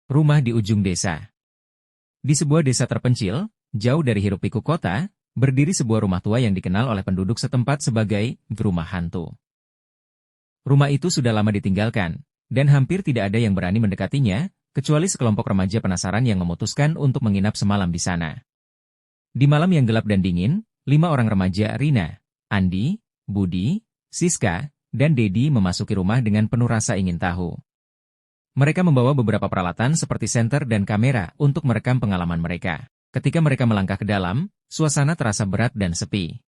Rumah di ujung desa. Di sebuah desa terpencil, jauh dari hiruk-pikuk kota, berdiri sebuah rumah tua yang dikenal oleh penduduk setempat sebagai rumah hantu. Rumah itu sudah lama ditinggalkan, dan hampir tidak ada yang berani mendekatinya, kecuali sekelompok remaja penasaran yang memutuskan untuk menginap semalam di sana. Di malam yang gelap dan dingin, 5 orang remaja Rina, Andi, Budi, Siska, dan Dedi memasuki rumah dengan penuh rasa ingin tahu. Mereka membawa beberapa peralatan seperti senter dan kamera untuk merekam pengalaman mereka. Ketika mereka melangkah ke dalam, suasana terasa berat dan sepi.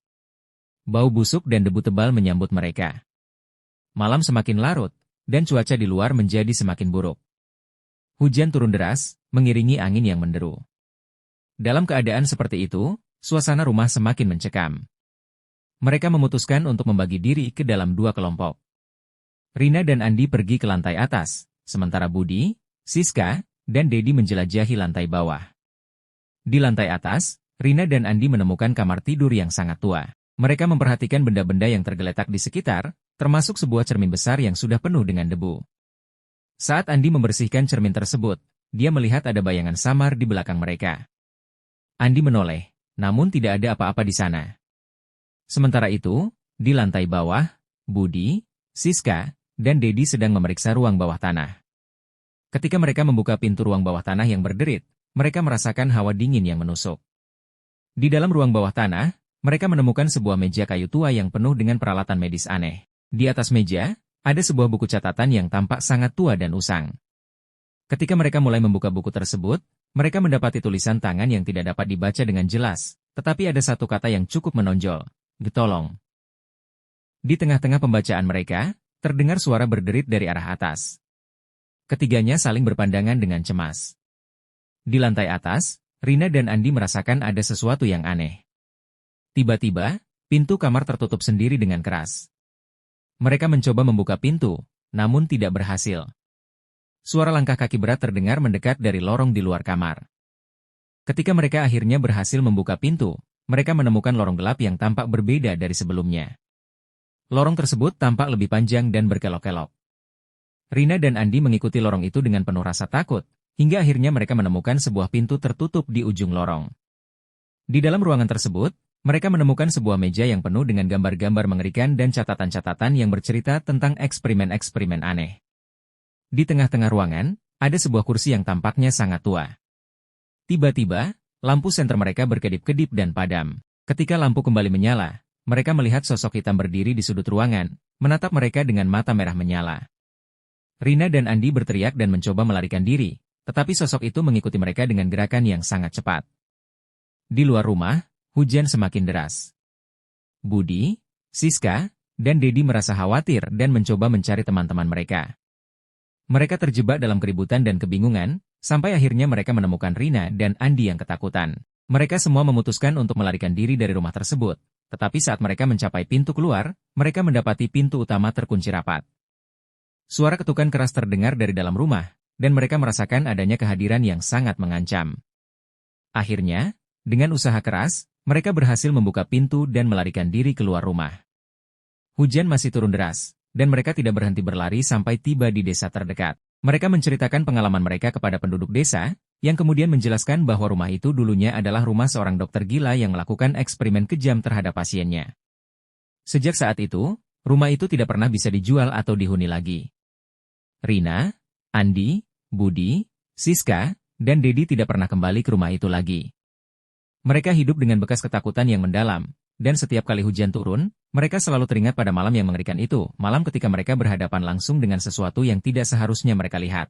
Bau busuk dan debu tebal menyambut mereka. Malam semakin larut, dan cuaca di luar menjadi semakin buruk. Hujan turun deras, mengiringi angin yang menderu. Dalam keadaan seperti itu, suasana rumah semakin mencekam. Mereka memutuskan untuk membagi diri ke dalam 2 kelompok. Rina dan Andi pergi ke lantai atas, sementara Budi, Siska, dan Dedi menjelajahi lantai bawah. Di lantai atas, Rina dan Andi menemukan kamar tidur yang sangat tua. Mereka memperhatikan benda-benda yang tergeletak di sekitar, termasuk sebuah cermin besar yang sudah penuh dengan debu. Saat Andi membersihkan cermin tersebut, dia melihat ada bayangan samar di belakang mereka. Andi menoleh, namun tidak ada apa-apa di sana. Sementara itu, di lantai bawah, Budi, Siska, dan Dedi sedang memeriksa ruang bawah tanah. Ketika mereka membuka pintu ruang bawah tanah yang berderit, mereka merasakan hawa dingin yang menusuk. Di dalam ruang bawah tanah, mereka menemukan sebuah meja kayu tua yang penuh dengan peralatan medis aneh. Di atas meja, ada sebuah buku catatan yang tampak sangat tua dan usang. Ketika mereka mulai membuka buku tersebut, mereka mendapati tulisan tangan yang tidak dapat dibaca dengan jelas, tetapi ada satu kata yang cukup menonjol, "Getolong." Di tengah-tengah pembacaan mereka, terdengar suara berderit dari arah atas. Ketiganya saling berpandangan dengan cemas. Di lantai atas, Rina dan Andi merasakan ada sesuatu yang aneh. Tiba-tiba, pintu kamar tertutup sendiri dengan keras. Mereka mencoba membuka pintu, namun tidak berhasil. Suara langkah kaki berat terdengar mendekat dari lorong di luar kamar. Ketika mereka akhirnya berhasil membuka pintu, mereka menemukan lorong gelap yang tampak berbeda dari sebelumnya. Lorong tersebut tampak lebih panjang dan berkelok-kelok. Rina dan Andi mengikuti lorong itu dengan penuh rasa takut, hingga akhirnya mereka menemukan sebuah pintu tertutup di ujung lorong. Di dalam ruangan tersebut, mereka menemukan sebuah meja yang penuh dengan gambar-gambar mengerikan dan catatan-catatan yang bercerita tentang eksperimen-eksperimen aneh. Di tengah-tengah ruangan, ada sebuah kursi yang tampaknya sangat tua. Tiba-tiba, lampu senter mereka berkedip-kedip dan padam. Ketika lampu kembali menyala, mereka melihat sosok hitam berdiri di sudut ruangan, menatap mereka dengan mata merah menyala. Rina dan Andi berteriak dan mencoba melarikan diri, tetapi sosok itu mengikuti mereka dengan gerakan yang sangat cepat. Di luar rumah, hujan semakin deras. Budi, Siska, dan Dedi merasa khawatir dan mencoba mencari teman-teman mereka. Mereka terjebak dalam keributan dan kebingungan, sampai akhirnya mereka menemukan Rina dan Andi yang ketakutan. Mereka semua memutuskan untuk melarikan diri dari rumah tersebut, tetapi saat mereka mencapai pintu keluar, mereka mendapati pintu utama terkunci rapat. Suara ketukan keras terdengar dari dalam rumah, dan mereka merasakan adanya kehadiran yang sangat mengancam. Akhirnya, dengan usaha keras, mereka berhasil membuka pintu dan melarikan diri keluar rumah. Hujan masih turun deras, dan mereka tidak berhenti berlari sampai tiba di desa terdekat. Mereka menceritakan pengalaman mereka kepada penduduk desa, yang kemudian menjelaskan bahwa rumah itu dulunya adalah rumah seorang dokter gila yang melakukan eksperimen kejam terhadap pasiennya. Sejak saat itu, rumah itu tidak pernah bisa dijual atau dihuni lagi. Rina, Andi, Budi, Siska, dan Dedi tidak pernah kembali ke rumah itu lagi. Mereka hidup dengan bekas ketakutan yang mendalam, dan setiap kali hujan turun, mereka selalu teringat pada malam yang mengerikan itu, malam ketika mereka berhadapan langsung dengan sesuatu yang tidak seharusnya mereka lihat.